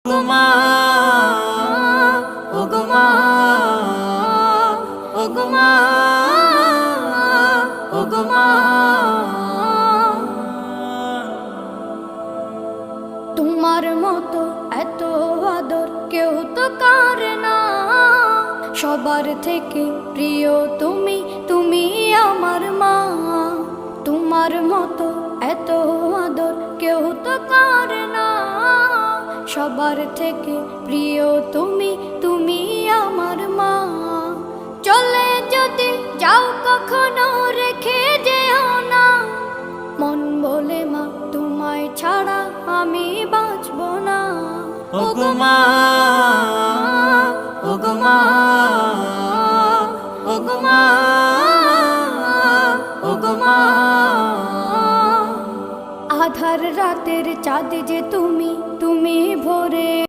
ওগো মা, ওগো মা, ওগো মা। তোমার মতো এত আদর কেউ তো করে না, সবার থেকে প্রিয় তুমি, তুমি আমার মা। তোমার মতো এত আদর কেউ তো করে না, সবার থেকে প্রিয় তুমি, তুমি আমার মা। চলে যদি যাও কখনো রেখে যেও না, মন বলে মা তোমায় ছাড়া আমি বাঁচব না। ওগো মা, ওগো মা, ওগো মা, ওগো মা। আধার রাতের চাঁদ যে তুমি, তুমি ভোর